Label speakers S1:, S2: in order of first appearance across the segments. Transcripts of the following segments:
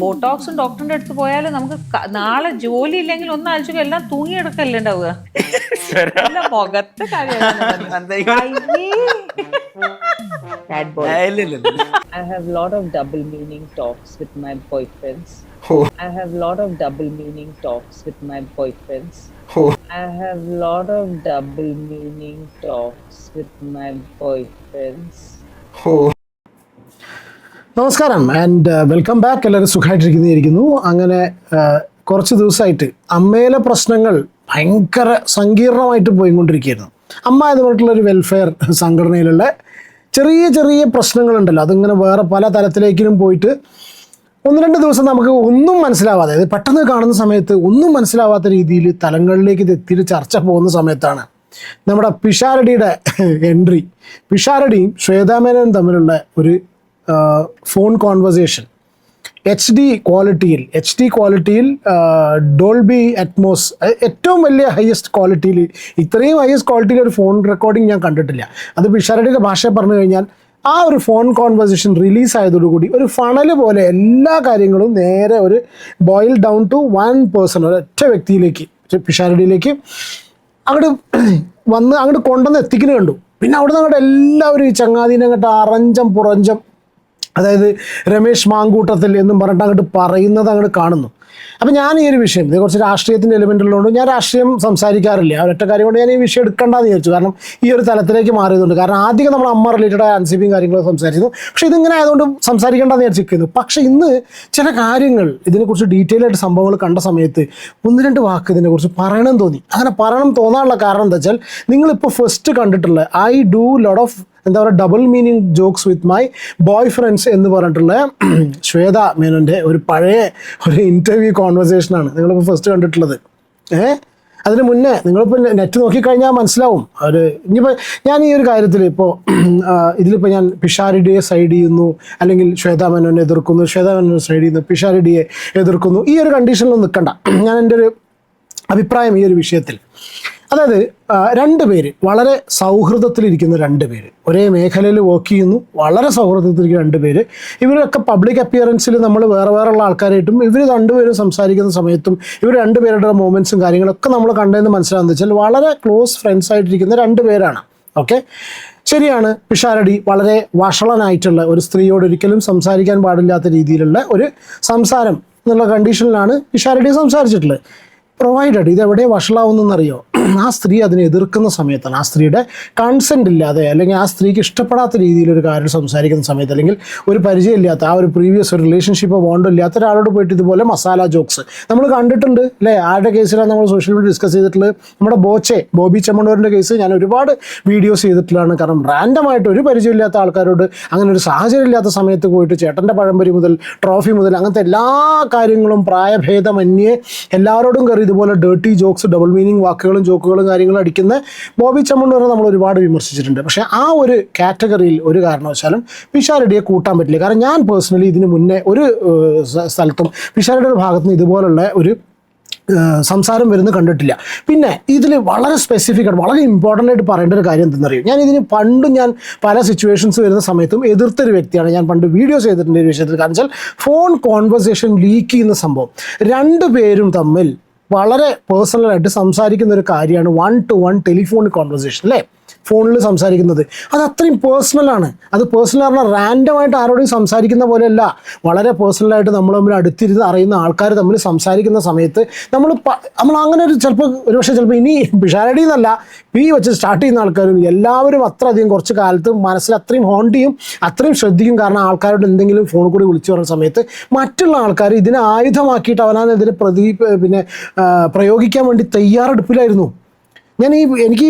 S1: ബോട്ടോക്സും ഡോക്ടറിന്റെ അടുത്ത് പോയാലും നമുക്ക് നാളെ ജോലി ഇല്ലെങ്കിൽ ഒന്ന് ആഴ്ച എല്ലാം തൂങ്ങിയെടുക്കല്ലേ ഉണ്ടാവുക. മുഖത്ത്
S2: I have lot of double meaning talks with my boyfriends. I have lot of double meaning talks with my boyfriends. I have lot of double meaning talks with my boyfriends.
S3: നമസ്കാരം ആൻഡ് വെൽക്കം ബാക്ക്. എല്ലാവരും സുഖമായിട്ടിരിക്കുന്നു. അങ്ങനെ കുറച്ച് ദിവസമായിട്ട് അമ്മയിലെ പ്രശ്നങ്ങൾ ഭയങ്കര സങ്കീർണമായിട്ട് പോയിക്കൊണ്ടിരിക്കുകയായിരുന്നു. അമ്മ ഇതുമായിട്ടുള്ളൊരു welfare സംഘടനയിലുള്ള ചെറിയ ചെറിയ പ്രശ്നങ്ങളുണ്ടല്ലോ, അതിങ്ങനെ വേറെ പല തലത്തിലേക്കും പോയിട്ട് ഒന്ന് രണ്ട് ദിവസം നമുക്ക് ഒന്നും മനസ്സിലാവാതെ, അത് പെട്ടെന്ന് കാണുന്ന സമയത്ത് ഒന്നും മനസ്സിലാവാത്ത രീതിയിൽ തലങ്ങളിലേക്ക് ഇത് എത്തിയിട്ട് ചർച്ച പോകുന്ന സമയത്താണ് നമ്മുടെ പിഷാരടിയുടെ എൻട്രി. പിഷാരടിയും ശ്വേതാ മേനോനും തമ്മിലുള്ള ഒരു ഫോൺ കോൺവെർസേഷൻ എച്ച് ഡി ക്വാളിറ്റിയിൽ ഡോൾബി അറ്റ്മോസ്, ഏറ്റവും വലിയ ഹയസ്റ്റ് ക്വാളിറ്റിയിൽ, ഇത്രയും ഹയസ്റ്റ് ക്വാളിറ്റിയിൽ ഒരു ഫോൺ റെക്കോർഡിങ് ഞാൻ കണ്ടിട്ടില്ല. അത് പിഷാരടിയുടെ ഭാഷ പറഞ്ഞു കഴിഞ്ഞാൽ ആ ഒരു ഫോൺ കോൺവെർസേഷൻ റിലീസ് ആയതോടുകൂടി ഒരു ഫണല് പോലെ എല്ലാ കാര്യങ്ങളും നേരെ ഒരു boil down to one person, ഒരൊറ്റ വ്യക്തിയിലേക്ക്, പിഷാരടിയിലേക്ക് അങ്ങോട്ട് കൊണ്ടുവന്ന് എത്തിക്കുന്നു കണ്ടു. പിന്നെ അവിടെ നിന്ന് അങ്ങോട്ട് എല്ലാവരും ഈ ചങ്ങാതിനെ അങ്ങോട്ട് അറഞ്ചം പുറഞ്ചം, അതായത് രമേശ് മാങ്കൂട്ടത്തിൽ എന്നും പറഞ്ഞിട്ട് അങ്ങോട്ട് പറയുന്നത് അങ്ങോട്ട് കാണുന്നു. അപ്പം ഞാൻ ഈ ഒരു വിഷയം, ഇത് കുറച്ച് രാഷ്ട്രീയത്തിൻ്റെ എലിമെൻ്റ് ഉള്ളതുകൊണ്ട് ഞാൻ രാഷ്ട്രീയം സംസാരിക്കാറില്ല. ഒരൊറ്റ കാര്യം കൊണ്ട് ഞാൻ ഈ വിഷയം എടുക്കേണ്ടെന്ന് വിചാരിച്ചു. കാരണം ഈ ഒരു തലത്തിലേക്ക് മാറിയതുകൊണ്ട്. കാരണം ആദ്യം നമ്മൾ അമ്മ റിലേറ്റഡ് ആയ അൻസിബിയും കാര്യങ്ങളൊക്കെ സംസാരിക്കുന്നു. പക്ഷേ ഇതിങ്ങനെ ആയതുകൊണ്ട് സംസാരിക്കേണ്ടെന്ന് വിചാരിച്ചിരിക്കുന്നു. പക്ഷേ ഇന്ന് ചില കാര്യങ്ങൾ, ഇതിനെക്കുറിച്ച് ഡീറ്റെയിൽ ആയിട്ട് സംഭവങ്ങൾ കണ്ട സമയത്ത് ഒന്ന് രണ്ട് വാക്ക് ഇതിനെക്കുറിച്ച് പറയണം തോന്നി. അങ്ങനെ പറയണം തോന്നാനുള്ള കാരണം എന്താ വെച്ചാൽ, നിങ്ങളിപ്പോൾ ഫസ്റ്റ് കണ്ടിട്ടുള്ള ഐ ഡു ലോട്ട് ഓഫ് എന്താ പറയുക double meaning jokes with my boy friends എന്ന് പറഞ്ഞിട്ടുള്ള ശ്വേതാ മേനോൻ്റെ ഒരു പഴയ ഒരു ഇൻ്റർവ്യൂ കോൺവെർസേഷനാണ് നിങ്ങളിപ്പോൾ ഫസ്റ്റ് കണ്ടിട്ടുള്ളത്. അതിന് മുന്നേ നിങ്ങളിപ്പോൾ നെറ്റ് നോക്കിക്കഴിഞ്ഞാൽ മനസ്സിലാവും. ഇനിയിപ്പോൾ ഞാൻ ഈ ഒരു കാര്യത്തിൽ ഇതിലിപ്പോൾ ഞാൻ പിഷാരടിയെ സൈഡ് ചെയ്യുന്നു, അല്ലെങ്കിൽ ശ്വേതാ മേനോനെ എതിർക്കുന്നു, ശ്വേതാ മേനോനെ സൈഡ് ചെയ്യുന്നു, പിഷാരടിയെ എതിർക്കുന്നു, ഈ ഒരു കണ്ടീഷനിലൊന്നും നിൽക്കണ്ട. ഞാൻ എൻ്റെ ഒരു അഭിപ്രായം ഈ ഒരു വിഷയത്തിൽ, അതായത് രണ്ടുപേര് വളരെ സൗഹൃദത്തിലിരിക്കുന്ന രണ്ടുപേര്, ഒരേ മേഖലയിൽ വർക്ക് ചെയ്യുന്നു, വളരെ സൗഹൃദത്തിലിരിക്കുന്ന രണ്ടുപേര്, ഇവരൊക്കെ പബ്ലിക് അപ്പിയറൻസിൽ നമ്മൾ വേറെ വേറെയുള്ള ആൾക്കാരായിട്ടും ഇവർ രണ്ടുപേരും സംസാരിക്കുന്ന സമയത്തും ഇവർ രണ്ടുപേരുടെ മൂമെൻറ്റ്സും കാര്യങ്ങളൊക്കെ നമ്മൾ കണ്ടതെന്ന് മനസ്സിലാകുന്നത് വെച്ചാൽ വളരെ ക്ലോസ് ഫ്രണ്ട്സ് ആയിട്ടിരിക്കുന്ന രണ്ടുപേരാണ്. ഓക്കെ, ശരിയാണ്. പിഷാരടി വളരെ വഷളനായിട്ടുള്ള ഒരു സ്ത്രീയോട് ഒരിക്കലും സംസാരിക്കാൻ പാടില്ലാത്ത രീതിയിലുള്ള ഒരു സംസാരം എന്നുള്ള കണ്ടീഷനിലാണ് പിഷാരടി സംസാരിച്ചിട്ടുള്ളത്. പ്രൊവൈഡഡ് ഇതെവിടെ വഷളാവുന്നറിയോ, ആ സ്ത്രീ അതിനെ എതിർക്കുന്ന സമയത്താണ്, ആ സ്ത്രീയുടെ കൺസെൻ്റ് ഇല്ലാതെ, അല്ലെങ്കിൽ ആ സ്ത്രീക്ക് ഇഷ്ടപ്പെടാത്ത രീതിയിൽ ഒരു കാര്യം സംസാരിക്കുന്ന സമയത്ത്, അല്ലെങ്കിൽ ഒരു പരിചയമില്ലാത്ത, ആ ഒരു പ്രീവിയസ് ഒരു റിലേഷൻഷിപ്പ് ബോണ്ടോ ഇല്ലാത്ത ഒരാളോട് പോയിട്ട് ഇതുപോലെ മസാല ജോക്സ് നമ്മൾ കണ്ടിട്ടുണ്ട് അല്ലേ. ആരുടെ കേസിലാണ് നമ്മൾ സോഷ്യൽ മീഡിയ ഡിസ്കസ് ചെയ്തിട്ടുള്ളത്? നമ്മുടെ ബോബി ചെമ്മണ്ണൂരിൻ്റെ കേസ് ഞാൻ ഒരുപാട് വീഡിയോസ് ചെയ്തിട്ടുള്ളതാണ്. കാരണം റാൻഡമായിട്ട് ഒരു പരിചയമില്ലാത്ത ആൾക്കാരോട് അങ്ങനെ ഒരു സാഹചര്യം ഇല്ലാത്ത സമയത്ത് പോയിട്ട് ചേട്ടൻ്റെ പഴംപൊരി മുതൽ ട്രോഫി മുതൽ അങ്ങനത്തെ എല്ലാ കാര്യങ്ങളും പ്രായഭേദമന്യേ എല്ലാവരോടും കയറി ഇതുപോലെ ഡേർട്ടി ജോക്സ്, ഡബിൾ മീനിങ് വാക്കുകളും ജോക്കുകളും കാര്യങ്ങളും അടിക്കുന്ന ബോബി ചെമ്മണ്ണൂരെ നമ്മൾ ഒരുപാട് വിമർശിച്ചിട്ടുണ്ട്. പക്ഷേ ആ ഒരു കാറ്റഗറിയിൽ ഒരു കാരണവശാലും പിഷാരടിയെ കൂട്ടാൻ പറ്റില്ല. കാരണം ഞാൻ പേഴ്സണലി ഇതിന് മുന്നേ ഒരു സ്ഥലത്തും പിഷാരടിയുടെ ഭാഗത്ത് നിന്ന് ഇതുപോലുള്ള ഒരു സംസാരം വരുന്നത് കണ്ടിട്ടില്ല. പിന്നെ ഇതിൽ വളരെ സ്പെസിഫിക് ആയിട്ട് വളരെ ഇമ്പോർട്ടൻ്റ് ആയിട്ട് പറയേണ്ട ഒരു കാര്യം എന്തെന്നറിയും, ഞാൻ ഇതിന് പണ്ടും ഞാൻ പല സിറ്റുവേഷൻസ് വരുന്ന സമയത്തും എതിർത്തൊരു വ്യക്തിയാണ്. ഞാൻ പണ്ട് വീഡിയോസ് ചെയ്തിട്ടുണ്ട് ഈ വിഷയത്തിൽ. കാരണം വെച്ചാൽ ഫോൺ കോൺവെർസേഷൻ ലീക്ക് ചെയ്യുന്ന സംഭവം, രണ്ടുപേരും തമ്മിൽ വളരെ പേഴ്സണലായിട്ട് സംസാരിക്കുന്ന ഒരു കാര്യമാണ് one two one telephone conversation അല്ലേ. ഫോണിൽ സംസാരിക്കുന്നത് അത് അത്രയും പേഴ്സണലാണ്. അത് പേഴ്സണൽ പറഞ്ഞാൽ റാൻഡമായിട്ട് ആരോടും സംസാരിക്കുന്ന പോലെയല്ല, വളരെ പേഴ്സണലായിട്ട് നമ്മൾ തമ്മിൽ അടുത്തിരുന്ന് അറിയുന്ന ആൾക്കാർ തമ്മിൽ സംസാരിക്കുന്ന സമയത്ത് നമ്മൾ അങ്ങനെ ഒരു ചിലപ്പോൾ ഇനി പിഷാരടി എന്നല്ല, ഈ വെച്ച് സ്റ്റാർട്ട് ചെയ്യുന്ന ആൾക്കാരും എല്ലാവരും അത്രയധികം കുറച്ച് കാലത്ത് മനസ്സിൽ അത്രയും ഹോണ്ട് ചെയ്യും, അത്രയും ശ്രദ്ധിക്കും. കാരണം ആൾക്കാരോട് എന്തെങ്കിലും ഫോണിൽ കൂടി വിളിച്ചു പറയുന്ന സമയത്ത് മറ്റുള്ള ആൾക്കാർ ഇതിനെ ആയുധമാക്കിയിട്ട് അവനെതിരെ പ്രയോഗിക്കാൻ വേണ്ടി തയ്യാറെടുപ്പിലായിരുന്നു. എനിക്ക്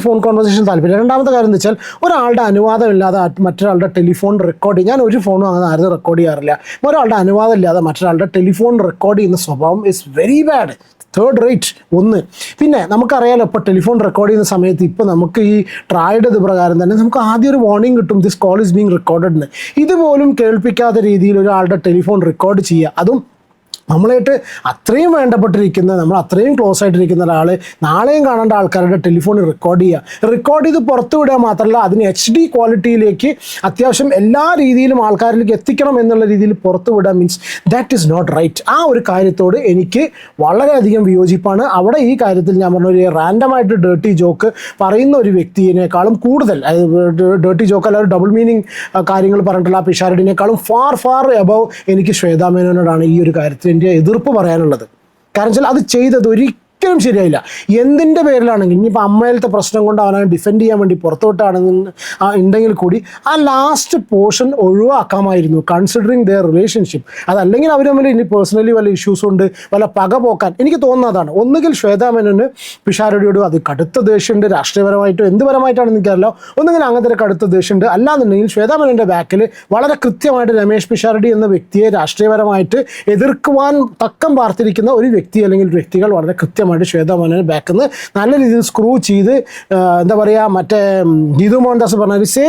S3: ഫോൺ കോൺവെർസേഷൻ താല്പര്യം. രണ്ടാമത്തെ കാര്യം എന്ന് വെച്ചാൽ, ഒരാളുടെ അനുവാദം ഇല്ലാതെ മറ്റൊരാളുടെ ടെലിഫോൺ റെക്കോർഡ് ചെയ്യും. ഞാൻ ഒരു ഫോണും അങ്ങനെ ആരും റെക്കോർഡ് ചെയ്യാറില്ല. ഒരാളുടെ അനുവാദം ഇല്ലാതെ മറ്റൊരാളുടെ ടെലിഫോൺ റെക്കോർഡ് ചെയ്യുന്ന സ്വഭാവം is very bad, third rate. ഒന്ന്, പിന്നെ നമുക്കറിയാലോ ഇപ്പോൾ ടെലിഫോൺ റെക്കോർഡ് ചെയ്യുന്ന സമയത്ത് ഇപ്പോൾ നമുക്ക് ഈ ട്രായുടെ ഇത് പ്രകാരം തന്നെ നമുക്ക് ആദ്യം ഒരു വാർണിംഗ് കിട്ടും, this call is being recorded എന്ന്. ഇതുപോലും കേൾപ്പിക്കാത്ത രീതിയിൽ ഒരാളുടെ ടെലിഫോൺ റെക്കോർഡ് ചെയ്യുക, അതും നമ്മളായിട്ട് അത്രയും വേണ്ടപ്പെട്ടിരിക്കുന്ന, നമ്മൾ അത്രയും ക്ലോസ് ആയിട്ടിരിക്കുന്ന ഒരാൾ നാളെയും കാണേണ്ട ആൾക്കാരുടെ ടെലിഫോൺ റെക്കോർഡ് ചെയ്ത് പുറത്തു വിടുക മാത്രമല്ല അതിന് HD ക്വാളിറ്റിയിലേക്ക് അത്യാവശ്യം എല്ലാ രീതിയിലും ആൾക്കാരിലേക്ക് എത്തിക്കണം എന്നുള്ള രീതിയിൽ പുറത്തു വിടുക means that is not right. ആ ഒരു കാര്യത്തോട് എനിക്ക് വളരെയധികം വിയോജിപ്പാണ്. അവിടെ ഈ കാര്യത്തിൽ ഞാൻ പറഞ്ഞ ഒരു റാൻഡമായിട്ട് ഡേർട്ടി ജോക്ക് പറയുന്ന ഒരു വ്യക്തിയെക്കാളും കൂടുതൽ, ഡേർട്ടി ജോക്ക് അല്ല ഒരു ഡബിൾ മീനിങ് കാര്യങ്ങൾ പറഞ്ഞിട്ടുള്ള ആ പിഷാരടിനേക്കാളും ഫാർ എബവ് എനിക്ക് ശ്വേതാ മേനോനോടാണ് ഈ ഒരു കാര്യത്തിൽ എൻ്റെ എതിർപ്പ് പറയാനുള്ളത്. കാരണം വെച്ചാൽ അത് ചെയ്തത് ഒരിക്കലും ശരിയായില്ല. എന്തിൻ്റെ പേരിലാണെങ്കിൽ ഇനിയിപ്പോൾ അമ്മയിലത്തെ പ്രശ്നം കൊണ്ട് അവനെ ഡിഫെൻഡ് ചെയ്യാൻ വേണ്ടി പുറത്തോട്ടാണെങ്കിൽ ഉണ്ടെങ്കിൽ കൂടി ആ ലാസ്റ്റ് പോർഷൻ ഒഴിവാക്കാമായിരുന്നു കൺസിഡറിങ് ദെയർ റിലേഷൻഷിപ്പ്. അതല്ലെങ്കിൽ അവർ തമ്മിൽ ഇനി പേഴ്സണലി വല്ല ഇഷ്യൂസ് ഉണ്ട്, വല്ല പക പോക്കാൻ എനിക്ക് തോന്നുന്നതാണ്. ഒന്നുകിൽ ശ്വേതാ മേനോന് പിഷാരടിയോട് അത് കടുത്ത ദേഷ്യമുണ്ട്, രാഷ്ട്രീയപരമായിട്ടോ എന്ത് പരമായിട്ടാണെന്ന് എനിക്കറിയില്ല, ഒന്നുകിൽ അങ്ങനത്തെ ഒരു കടുത്ത ദേഷ്യമുണ്ട്. അല്ലാന്നുണ്ടെങ്കിൽ ശ്വേതാ മേനോൻ്റെ ബാക്കിൽ വളരെ കൃത്യമായിട്ട് രമേശ് പിഷാരടി എന്ന വ്യക്തിയെ രാഷ്ട്രീയപരമായിട്ട് എതിർക്കുവാൻ തക്കം പാർത്തിരിക്കുന്ന ഒരു വ്യക്തി അല്ലെങ്കിൽ വ്യക്തികൾ വളരെ കൃത്യമായിട്ട് ശ്വേതാ മേനോനെ ബാക്കിൽ നിന്ന് നല്ല രീതിയിൽ സ്ക്രൂ ചെയ്ത് എന്താ പറയുക, മറ്റേ ഗീതു മോഹൻദാസ് പറഞ്ഞ സേ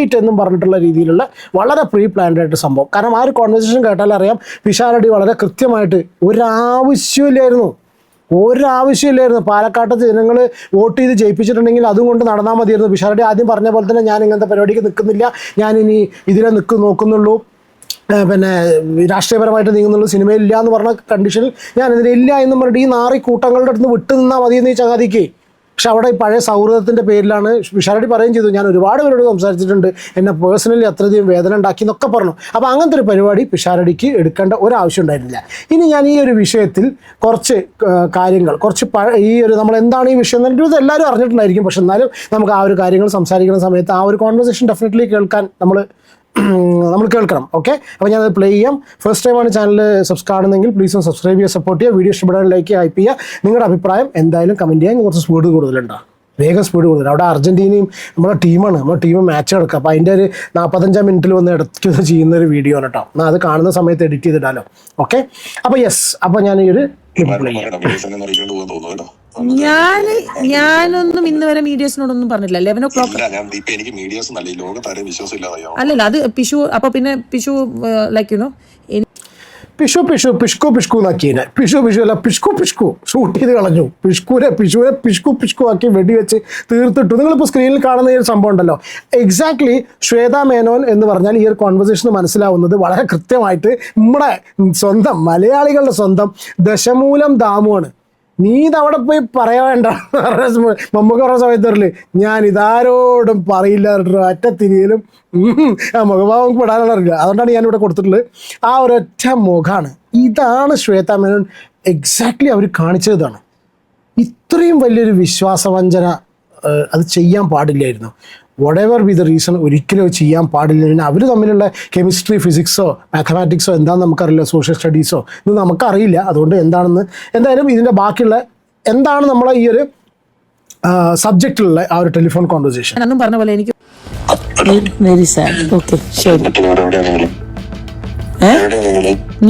S3: ഇറ്റ് എന്നും പറഞ്ഞിട്ടുള്ള രീതിയിലുള്ള വളരെ പ്രീ പ്ലാൻഡ് ആയിട്ട് സംഭവം. കാരണം ആ ഒരു കോൺവെർസേഷൻ കേട്ടാൽ അറിയാം പിഷാരടി വളരെ കൃത്യമായിട്ട് ഒരാവശ്യമില്ലായിരുന്നു. പാലക്കാട്ടത്തെ ജനങ്ങൾ വോട്ട് ചെയ്ത് ജയിപ്പിച്ചിട്ടുണ്ടെങ്കിൽ അതും കൊണ്ട് നടന്നാൽ മതിയായിരുന്നു. പിഷാരടി ആദ്യം പറഞ്ഞ പോലെ തന്നെ ഞാൻ ഇങ്ങനത്തെ പരിപാടിക്ക് നിൽക്കുന്നില്ല, ഞാനിനി ഇതിനെ നോക്കുന്നുള്ളൂ, പിന്നെ രാഷ്ട്രീയപരമായിട്ട് നീങ്ങുന്നുള്ള സിനിമയില്ല എന്ന് പറഞ്ഞ കണ്ടീഷനിൽ ഞാനിതിലില്ല എന്നും പറഞ്ഞിട്ട് ഈ നാറി കൂട്ടങ്ങളുടെ അടുത്ത് വിട്ടു നിന്നാൽ മതിയെന്ന് ഈ ചങ്ങാതിക്ക്. പക്ഷെ അവിടെ ഈ പഴയ സൗഹൃദത്തിൻ്റെ പേരിലാണ് പിഷാരടി പറയുകയും ചെയ്തു, ഞാൻ ഒരുപാട് പേരോട് സംസാരിച്ചിട്ടുണ്ട്, എന്നെ പേഴ്സണലി അത്രയധികം വേദന ഉണ്ടാക്കി എന്നൊക്കെ പറഞ്ഞു. അപ്പോൾ അങ്ങനത്തെ ഒരു പരിപാടി പിഷാരടിക്ക് എടുക്കേണ്ട ഒരാവശ്യം ഉണ്ടായിരുന്നില്ല. ഇനി ഞാൻ ഈ ഒരു വിഷയത്തിൽ കുറച്ച് കാര്യങ്ങൾ ഈ ഒരു നമ്മൾ എന്താണ് ഈ വിഷയം എന്ന് എല്ലാവരും അറിഞ്ഞിട്ടുണ്ടായിരിക്കും. പക്ഷെ എന്നാലും നമുക്ക് ആ ഒരു കാര്യങ്ങൾ സംസാരിക്കുന്ന സമയത്ത് ആ ഒരു കോൺവെർസേഷൻ ഡെഫിനറ്റ്ലി കേൾക്കാൻ നമ്മൾ കേൾക്കണം. ഓക്കെ, അപ്പോൾ ഞാനത് പ്ലേ ചെയ്യാം. ഫസ്റ്റ് ടൈമാണ് ചാനൽ സബ്സ്ക്രൈബ് ആണെന്നെങ്കിൽ പ്ലീസ് ഒന്ന് സബ്സ്ക്രൈബ് ചെയ്യുക, സപ്പോർട്ട് ചെയ്യുക, വീഡിയോ ഇഷ്ടപ്പെടാൻ ലൈക്ക് ചെയ്യുക, ഹൈപ്പ് ചെയ്യുക. നിങ്ങളുടെ അഭിപ്രായം എന്തായാലും കമൻറ്റ് ചെയ്യാൻ. കുറച്ച് സ്പീഡ് കൂടുതലുണ്ടോ, വേഗം സ്പീഡ് കൂടുതൽ. അവിടെ അർജൻറ്റീനയും നമ്മുടെ ടീം മാച്ച് കിടക്കുക. അപ്പോൾ അതിൻ്റെ ഒരു 45 മിനിറ്റിൽ വന്ന് ഇടയ്ക്ക് ചെയ്യുന്ന ഒരു വീഡിയോ ആണ് കേട്ടോ. എന്നാൽ അത് കാണുന്ന സമയത്ത് എഡിറ്റ് ചെയ്തിടാലോ. ഓക്കെ, അപ്പോൾ അപ്പോൾ ഞാൻ ഈ ഒരു
S4: ഞാനൊന്നും ഇന്ന് വരെ മീഡിയസിനോടൊന്നും പറഞ്ഞില്ല. 11 o'clock അല്ലല്ല, അത് പിഷു. അപ്പൊ പിന്നെ പിഷു ലൈക്ക് യുനോ
S3: പിഷ്കു എന്നാക്കിയതിനെ പിഷ്കു ഷൂട്ട് ചെയ്ത് കളഞ്ഞു. പിഷുവിനെ പിഷ്കു ആക്കി വെടിവെച്ച് തീർത്തിട്ടു. നിങ്ങളിപ്പോൾ സ്ക്രീനിൽ കാണുന്ന ഈ ഒരു സംഭവം ഉണ്ടല്ലോ, എക്സാക്ട്ലി ശ്വേതാ മേനോൻ എന്ന് പറഞ്ഞാൽ ഈ ഒരു കോൺവെർസേഷൻ മനസ്സിലാവുന്നത് വളരെ കൃത്യമായിട്ട് നമ്മുടെ സ്വന്തം മലയാളികളുടെ സ്വന്തം ദശമൂലം ദാമുവാണ്. നീ ഇതവിടെ പോയി പറയാൻ വേണ്ട മമ്മൂക്ക പറഞ്ഞ സമയത്തറില്ലേ, ഞാൻ ഇതാരോടും പറയില്ല അറ്റത്തിരിയലും മുഖഭാവം പെടാനുള്ള അറിയില്ല. അതുകൊണ്ടാണ് ഞാനിവിടെ കൊടുത്തിട്ടുള്ളത്. ആ ഒരൊറ്റ മുഖമാണ്. ഇതാണ് ശ്വേതാ മേനോൻ എക്സാക്ട്ലി അവർ കാണിച്ചതാണ്. ഇത്രയും വലിയൊരു വിശ്വാസവഞ്ചന അത് ചെയ്യാൻ പാടില്ലായിരുന്നു. വോട്ടെവർ ബി ദ റീസൺ ഒരിക്കലും ചെയ്യാൻ പാടില്ല. പിന്നെ അവർ തമ്മിലുള്ള കെമിസ്ട്രി, ഫിസിക്സോ മാത്തമാറ്റിക്സോ എന്താണെന്ന് നമുക്കറിയില്ല, സോഷ്യൽ സ്റ്റഡീസോ ഇത് നമുക്കറിയില്ല. അതുകൊണ്ട് എന്തായാലും ഇതിൻ്റെ ബാക്കിയുള്ള എന്താണ് നമ്മളെ ഈ ഒരു സബ്ജക്റ്റിലുള്ള ആ ഒരു ടെലിഫോൺ കോൺവെർസേഷൻ
S4: അന്നും പറഞ്ഞ പോലെ എനിക്ക് വെരി സാഡ്. ഓക്കെ, ശരി.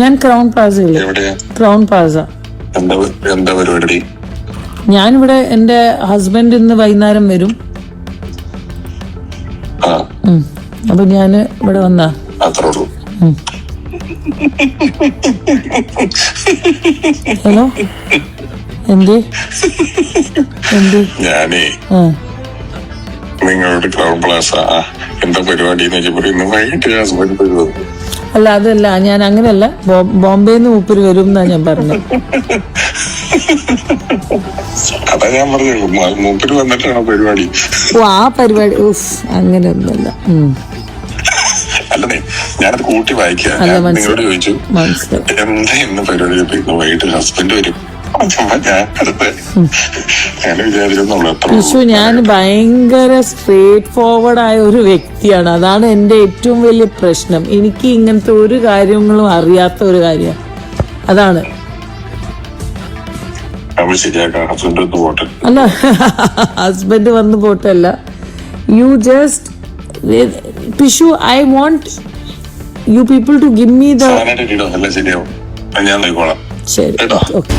S4: ഞാൻ ക്രൗൺ പ്ലാസ. ഞാനിവിടെ എൻ്റെ ഹസ്ബൻഡ് ഇന്ന് വൈകുന്നേരം വരും. അപ്പൊ ഞാന് ഇവിടെ വന്നാ ഹലോ എന്ത്
S5: ഞാനേ നിങ്ങളോട് ക്രൗൺ പ്ലാസ എന്താ പരിപാടി
S4: അല്ല, അതല്ല, ഞാൻ അങ്ങനെയല്ല, ബോംബെന്ന് മൂപ്പര് വരും എന്നാ ഞാൻ പറഞ്ഞത്.
S5: അതാ ഞാൻ പറഞ്ഞു, മൂപ്പര് വന്നിട്ടാണോ പരിപാടി?
S4: ഓ, ആ പരിപാടി അങ്ങനെയൊന്നുമല്ല.
S5: അല്ലേ, ഞാനത് കൂട്ടി വായിക്കാം. നിങ്ങളോട് ചോദിച്ചു എന്താ ഇന്ന് പരിപാടി, വൈകിട്ട് ഹസ്ബൻഡ് വരും.
S4: വിഷു, ഞാൻ ഭയങ്കര സ്ട്രേറ്റ് ഫോർവേഡ് ആയ ഒരു വ്യക്തിയാണ്. അതാണ് എൻ്റെ ഏറ്റവും വലിയ പ്രശ്നം. എനിക്ക് ഇങ്ങനത്തെ ഒരു കാര്യങ്ങളും അറിയാത്ത ഒരു കാര്യമാണ്. അതാണ്. അല്ല, ഹസ്ബൻഡ് വന്ന് പോട്ടല്ല. You just push, I want you people to give me the. ശരി, ഓക്കെ.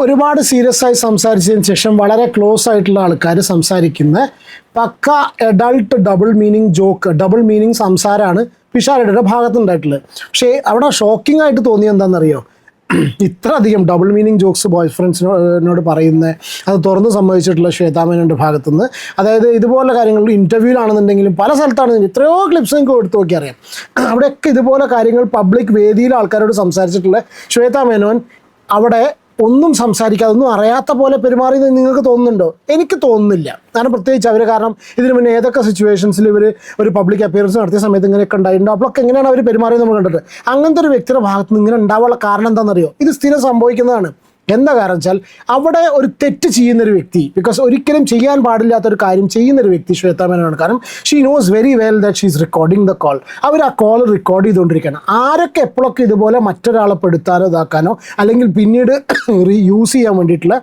S3: ഒരുപാട് സീരിയസ് ആയി സംസാരിച്ചതിന് ശേഷം വളരെ ക്ലോസ് ആയിട്ടുള്ള ആൾക്കാർ സംസാരിക്കുന്ന പക്ക അഡൾട്ട് ഡബിൾ മീനിങ് സംസാരമാണ് പിഷാരടിയുടെ ഭാഗത്തുണ്ടായിട്ടുള്ളത്. പക്ഷേ അവിടെ ഷോക്കിംഗ് ആയിട്ട് തോന്നിയത് എന്താണെന്നറിയോ, ഇത്ര അധികം ഡബിൾ മീനിങ് ജോക്സ് ബോയ് ഫ്രണ്ട്സിനോട് പറയുന്നത് അത് തുറന്ന് സമ്മതിച്ചിട്ടുള്ള ശ്വേതാമേനോൻ്റെ ഭാഗത്തുനിന്ന്. അതായത് ഇതുപോലെ കാര്യങ്ങൾ ഇൻ്റർവ്യൂവിലാണെന്നുണ്ടെങ്കിലും പല സ്ഥലത്താണെങ്കിലും എത്രയോ ക്ലിപ്സ് നിങ്ങൾക്ക് എടുത്ത് നോക്കി അറിയാം. അവിടെയൊക്കെ ഇതുപോലെ കാര്യങ്ങൾ പബ്ലിക് വേദിയിൽ ആൾക്കാരോട് സംസാരിച്ചിട്ടുള്ള ശ്വേതാമേനോൻ അവിടെ ഒന്നും സംസാരിക്കാതെ ഒന്നും അറിയാത്ത പോലെ പെരുമാറിയത് നിങ്ങൾക്ക് തോന്നുന്നുണ്ടോ? എനിക്ക് തോന്നുന്നില്ല. കാരണം പ്രത്യേകിച്ച് അവർ കാരണം ഇതിന് മുന്നേ ഏതൊക്കെ സിറ്റുവേഷൻസിൽ ഇവർ ഒരു പബ്ലിക് അപ്പിയറൻസ് നടത്തിയ സമയത്ത് ഇങ്ങനെയൊക്കെ ഉണ്ടായിട്ടുണ്ട്. അപ്പോഴൊക്കെ എങ്ങനെയാണ് അവർ പെരുമാറിയത് നമ്മൾ കണ്ടിട്ട്. അങ്ങനത്തെ ഒരു വ്യക്തിയുടെ ഭാഗത്ത് നിന്ന് ഇങ്ങനെ ഉണ്ടാവാനുള്ള കാരണം എന്താണെന്നറിയോ? ഇത് സ്ഥിരം സംഭവിക്കുന്നതാണ്. എന്താ കാരണം വെച്ചാൽ അവിടെ ഒരു തെറ്റ് ചെയ്യുന്നൊരു വ്യക്തി, ബിക്കോസ് ഒരിക്കലും ചെയ്യാൻ പാടില്ലാത്തൊരു കാര്യം ചെയ്യുന്നൊരു വ്യക്തി ശ്വേതാമേനോനാണ്. കാരണം she knows very well that she is recording the call. അവർ ആ കോൾ റെക്കോർഡ് ചെയ്തുകൊണ്ടിരിക്കുകയാണ്. ആരൊക്കെ എപ്പോഴൊക്കെ ഇതുപോലെ മറ്റൊരാളെ പെടുത്താനോ ഇതാക്കാനോ അല്ലെങ്കിൽ പിന്നീട് യൂസ് ചെയ്യാൻ വേണ്ടിയിട്ടുള്ള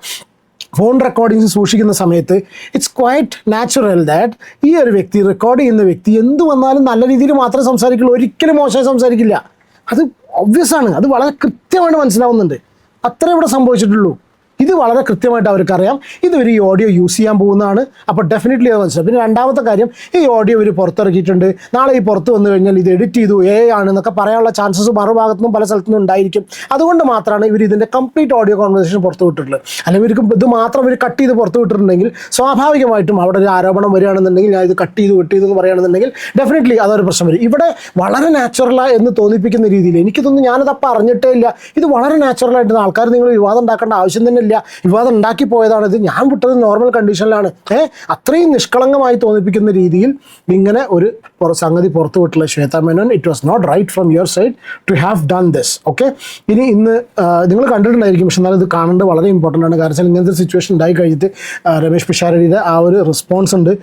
S3: ഫോൺ റെക്കോർഡിങ്സ് സൂക്ഷിക്കുന്ന സമയത്ത് ഇറ്റ്സ് ക്വൈറ്റ് നാച്ചുറൽ ദാറ്റ് ഈ ഒരു വ്യക്തി റെക്കോർഡ് ചെയ്യുന്ന വ്യക്തി എന്ത് വന്നാലും നല്ല രീതിയിൽ മാത്രമേ സംസാരിക്കുള്ളൂ, ഒരിക്കലും മോശമായി സംസാരിക്കില്ല. അത് ഒബ്വിയസ് ആണ്, അത് വളരെ കൃത്യമായിട്ട് മനസ്സിലാവുന്നുണ്ട്. അത്രേ ഇവിടെ സംഭവിച്ചിട്ടുള്ളൂ. ഇത് വളരെ കൃത്യമായിട്ട് അവർക്കറിയാം. ഇതൊരു ഈ ഓഡിയോ യൂസ് ചെയ്യാൻ പോകുന്നതാണ്. അപ്പോൾ ഡെഫിനറ്റ്ലി അത് മനസ്സിലാവും. പിന്നെ രണ്ടാമത്തെ കാര്യം, ഈ ഓഡിയോ ഇവർ പുറത്തിറക്കിയിട്ടുണ്ട്. നാളെ ഈ പുറത്ത് വന്നു കഴിഞ്ഞാൽ ഇത് എഡിറ്റ് ചെയ്തു ആണെന്നൊക്കെ പറയാനുള്ള ചാൻസസ് മറുഭാഗത്തുനിന്നും പല സ്ഥലത്തുനിന്നും ഉണ്ടായിരിക്കും. അതുകൊണ്ട് മാത്രമാണ് ഇവർ ഇതിൻ്റെ കംപ്ലീറ്റ് ഓഡിയോ കോൺവെർസേഷൻ പുറത്ത് വിട്ടിട്ടുള്ളത്. അല്ലെങ്കിൽ ഇവർക്ക് ഇത് മാത്രം ഇവർ കട്ട് ചെയ്ത് പുറത്ത് വിട്ടിട്ടുണ്ടെങ്കിൽ സ്വാഭാവികമായിട്ടും അവിടെ ഒരു ആരോപണം വരികയാണെന്നുണ്ടെങ്കിൽ ഞാൻ ഇത് കട്ട് ചെയ്തു എന്ന് പറയുകയാണെന്നുണ്ടെങ്കിൽ ഡെഫിനറ്റ്ലി അതൊരു പ്രശ്നം വരും. ഇവിടെ വളരെ നാച്ചുറലാണ് എന്ന് തോന്നിപ്പിക്കുന്ന രീതിയിൽ എനിക്ക് തോന്നുന്നു, ഞാനതപ്പോൾ അറിഞ്ഞിട്ടേ ഇല്ല, ഇത് വളരെ നാച്ചുറലായിട്ട് ആൾക്കാർ നിങ്ങൾ വിവാദം ഉണ്ടാക്കേണ്ട ആവശ്യം തന്നെ ഇല്ല, വിവാദം ഉണ്ടാക്കി പോയതാണ്, ഇത് ഞാൻ വിട്ടത് നോർമൽ കണ്ടീഷനിലാണ്, അത്രയും നിഷ്കളങ്കമായി തോന്നിപ്പിക്കുന്ന രീതിയിൽ ഇങ്ങനെ ഒരു സംഗതി പുറത്തു വിട്ടുള്ള Shweta Menon, it was not right from your side to have done this. Okay, ഇന്ന് നിങ്ങൾ കണ്ടിട്ടുണ്ടായിരിക്കും, പക്ഷെ എന്നാലും ഇത് കാണേണ്ടത് വളരെ ഇമ്പോർട്ടൻ്റ് ആണ്. കാരണം ഇങ്ങനത്തെ സിറ്റുവേഷൻ ഉണ്ടായി കഴിഞ്ഞിട്ട് രമേഷ് പിഷാരടിയുടെ ആ ഒരു റെസ്പോൺസ് ഉണ്ട്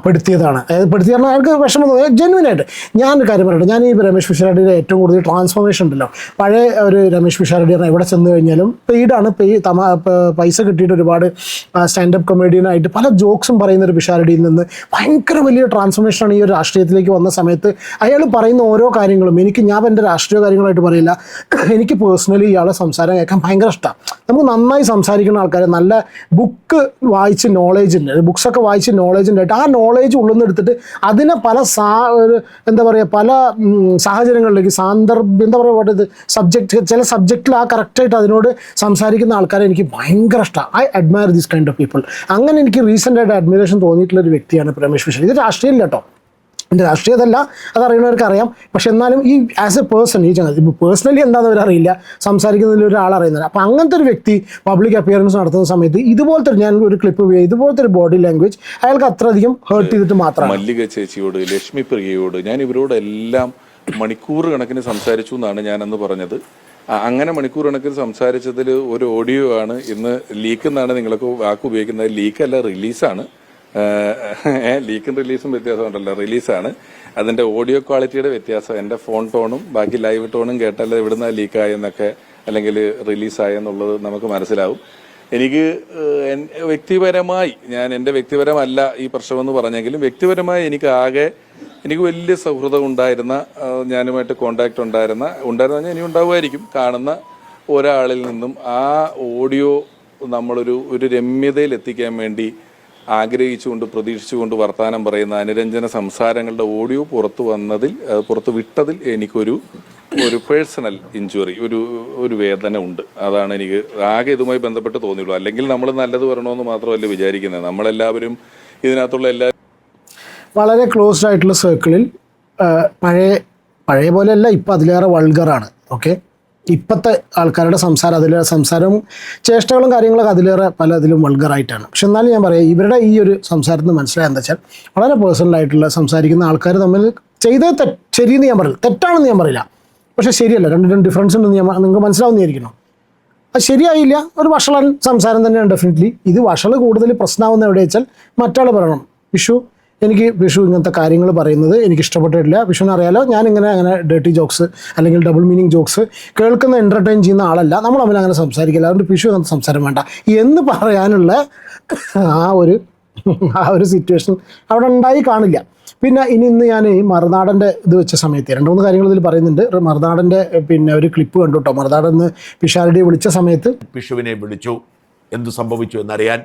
S3: പെടുത്തിയതാണ്. അതായത് പെടുത്തി പറഞ്ഞാൽ അയാൾക്ക് വിഷമം തോന്നി. ജെന്വിനായിട്ട് ഞാനൊരു കാര്യം പറയട്ടെ, ഞാൻ ഈ രമേഷ് പിഷാരടിയുടെ ഏറ്റവും കൂടുതൽ ട്രാൻസ്ഫോർമേഷൻ ഉണ്ടല്ലോ, പഴയ ഒരു രമേഷ് പിഷാരടി പറഞ്ഞാൽ എവിടെ ചെന്ന് കഴിഞ്ഞാലും പെയ്ഡാണ്, പൈസ കിട്ടിയിട്ട് ഒരുപാട് സ്റ്റാൻഡപ്പ് കൊമേഡിയനായിട്ട് പല ജോക്സും പറയുന്ന ഒരു പിഷാരടിയിൽ നിന്ന് ഭയങ്കര വലിയ ട്രാൻസ്ഫോർമേഷനാണ് ഈ ഒരു രാഷ്ട്രീയത്തിലേക്ക് വന്ന സമയത്ത്. അയാൾ പറയുന്ന ഓരോ കാര്യങ്ങളും ഞാൻ എൻ്റെ രാഷ്ട്രീയ കാര്യങ്ങളായിട്ട് പറയില്ല, എനിക്ക് പേഴ്സണലി ഇയാളെ സംസാരം കേൾക്കാൻ ഭയങ്കര ഇഷ്ടമാണ്. നമുക്ക് നന്നായി സംസാരിക്കുന്ന ആൾക്കാർ, നല്ല ബുക്ക് വായിച്ച് നോളേജുണ്ട്, ബുക്സൊക്കെ വായിച്ച് നോളേജ് ഉണ്ടായിട്ട് ആ നോളേജ് ഉള്ളിൽ എടുത്തിട്ട് അതിനെ പല എന്താ പറയുക പല സാഹചര്യങ്ങളിലേക്ക് എന്താ പറയുക ചില സബ്ജക്റ്റിൽ ആ കറക്റ്റായിട്ട് അതിനോട് സംസാരിക്കുന്ന ആൾക്കാരെ എനിക്ക് ഭയങ്കര ഇഷ്ടമാണ്. I admire this kind of people. അങ്ങനെ എനിക്ക് റീസെൻ്റ് ആയിട്ട് അഡ്മിറേഷൻ തോന്നിയിട്ടുള്ള ഒരു വ്യക്തിയാണ് രമേഷ് പിഷാരടി. ഇത് രാഷ്ട്രീയമില്ല കേട്ടോ, എൻ്റെ രാഷ്ട്രീയതല്ല, അതറിയുന്നവർക്ക് അറിയാം. പക്ഷെ എന്നാലും ഈ ആസ് എ പേഴ്സൺ ഈ ചങ്ങാതി ഇപ്പോൾ പേഴ്സണലി എന്താണെന്ന് അവരറിയില്ല, സംസാരിക്കുന്നതിൽ ഒരാളറിയുന്നില്ല. അപ്പോൾ അങ്ങനത്തെ ഒരു വ്യക്തി പബ്ലിക് അപ്പിയറൻസ് നടത്തുന്ന സമയത്ത് ഇതുപോലത്തെ ഞാൻ ഒരു ക്ലിപ്പ് ഇതുപോലത്തെ ഒരു ബോഡി ലാംഗ്വേജ് അയാൾക്ക് അത്രയധികം ഹേർട്ട് ചെയ്തിട്ട് മാത്രമാണ്.
S6: മല്ലിക ചേച്ചിയോട്, ലക്ഷ്മി പ്രിയയോട് ഞാൻ ഇവരോടെല്ലാം മണിക്കൂർ കണക്കിന് സംസാരിച്ചു എന്നാണ് ഞാനന്ന് പറഞ്ഞത്. അങ്ങനെ മണിക്കൂർ കണക്കിന് സംസാരിച്ചതിൽ ഒരു ഓഡിയോ ആണ് ഇന്ന് ലീക്ക് എന്നാണ് നിങ്ങളൊക്കെ വാക്ക് ഉപയോഗിക്കുന്നത്. ലീക്കല്ല, റിലീസാണ്. ലീക്കും റിലീസും വ്യത്യാസമുണ്ടല്ലോ. റിലീസാണ്, അതിൻ്റെ ഓഡിയോ ക്വാളിറ്റിയുടെ വ്യത്യാസം. എൻ്റെ ഫോൺ ടോണും ബാക്കി ലൈവ് ടോണും കേട്ടാൽ എവിടുന്ന ലീക്കായെന്നൊക്കെ അല്ലെങ്കിൽ റിലീസായെന്നുള്ളത് നമുക്ക് മനസ്സിലാവും. എനിക്ക് വ്യക്തിപരമായി എൻ്റെ വ്യക്തിപരമല്ല ഈ പ്രശ്നമെന്ന് പറഞ്ഞെങ്കിലും വ്യക്തിപരമായി എനിക്ക് വലിയ സൗഹൃദം ഉണ്ടായിരുന്ന, ഞാനുമായിട്ട് കോണ്ടാക്ട് ഉണ്ടായിരുന്ന ഇനി ഉണ്ടാവുമായിരിക്കും, കാണുന്ന ഒരാളിൽ നിന്നും ആ ഓഡിയോ നമ്മളൊരു രമ്യതയിൽ എത്തിക്കാൻ വേണ്ടി ആഗ്രഹിച്ചുകൊണ്ട് പ്രതീക്ഷിച്ചുകൊണ്ട് വർത്തമാനം പറയുന്ന അനുരഞ്ജന സംസാരങ്ങളുടെ ഓഡിയോ പുറത്തു വിട്ടതിൽ എനിക്കൊരു പേഴ്സണൽ ഇഞ്ചുറി, ഒരു വേദന ഉണ്ട്. അതാണ് എനിക്ക് ആകെ ഇതുമായി ബന്ധപ്പെട്ട് തോന്നിയുള്ളൂ. അല്ലെങ്കിൽ നമ്മൾ നല്ലത് പറയണമെന്ന് മാത്രമല്ല വിചാരിക്കുന്നത്, നമ്മളെല്ലാവരും ഇതിനകത്തുള്ള
S3: വളരെ ക്ലോസ്ഡ് ആയിട്ടുള്ള സർക്കിളിൽ പഴയ പോലെയല്ല, ഇപ്പം അതിലേറെ വൾഗറാണ്. ഓക്കെ, ഇപ്പോഴത്തെ ആൾക്കാരുടെ സംസാരവും ചേഷ്ടകളും കാര്യങ്ങളൊക്കെ അതിലേറെ പല അതിലും വൾഗറായിട്ടാണ്. പക്ഷെ എന്നാലും ഞാൻ പറയാം, ഇവരുടെ ഈ ഒരു സംസാരത്തിന് മനസ്സിലായത് എന്താ വെച്ചാൽ വളരെ പേഴ്സണലായിട്ടുള്ള സംസാരിക്കുന്ന ആൾക്കാർ തമ്മിൽ ചെയ്തത് ശരിയെന്ന് ഞാൻ പറയില്ല, തെറ്റാണെന്ന് ഞാൻ പറയില്ല, പക്ഷെ ശരിയല്ല, രണ്ടും ഡിഫറൻസ് ഉണ്ടെന്ന് നിങ്ങൾക്ക് മനസ്സിലാവുന്നതായിരിക്കണം. അത് ശരിയായില്ല, ഒരു വഷളൻ സംസാരം തന്നെയാണ് ഡെഫിനറ്റ്ലി. ഇത് വഷൾ കൂടുതൽ പ്രശ്നമാവുന്ന എവിടെ വെച്ചാൽ മറ്റാൾ പറയണം, എനിക്ക് വിഷു ഇങ്ങനത്തെ കാര്യങ്ങൾ പറയുന്നത് എനിക്ക് ഇഷ്ടപ്പെട്ടിട്ടില്ല, വിഷുവിനെ അറിയാലോ, ഞാനിങ്ങനെ അങ്ങനെ ഡേർട്ടി ജോക്സ് അല്ലെങ്കിൽ ഡബിൾ മീനിങ് ജോക്സ് കേൾക്കുന്ന എൻ്റർടൈൻ ചെയ്യുന്ന ആളല്ല, നമ്മൾ തമ്മിൽ അങ്ങനെ സംസാരിക്കില്ല, അതുകൊണ്ട് വിഷു അങ്ങനത്തെ സംസാരം വേണ്ട എന്ന് പറയാനുള്ള ആ ഒരു സിറ്റുവേഷൻ അവിടെ ഉണ്ടായി കാണില്ല. പിന്നെ ഇന്ന് ഞാൻ ഈ മറുനാടൻ്റെ ഇത് വെച്ച സമയത്ത് 2-3 കാര്യങ്ങൾ ഇതിൽ പറയുന്നുണ്ട്. മറുനാടൻ്റെ പിന്നെ ഒരു ക്ലിപ്പ് കണ്ടു കേട്ടോ. മറുനാടന്ന് പിഷാരടിയെ വിളിച്ച സമയത്ത്
S7: പിഷുവിനെ വിളിച്ചു. എന്തു സംഭവിച്ചു എന്നറിയാൻ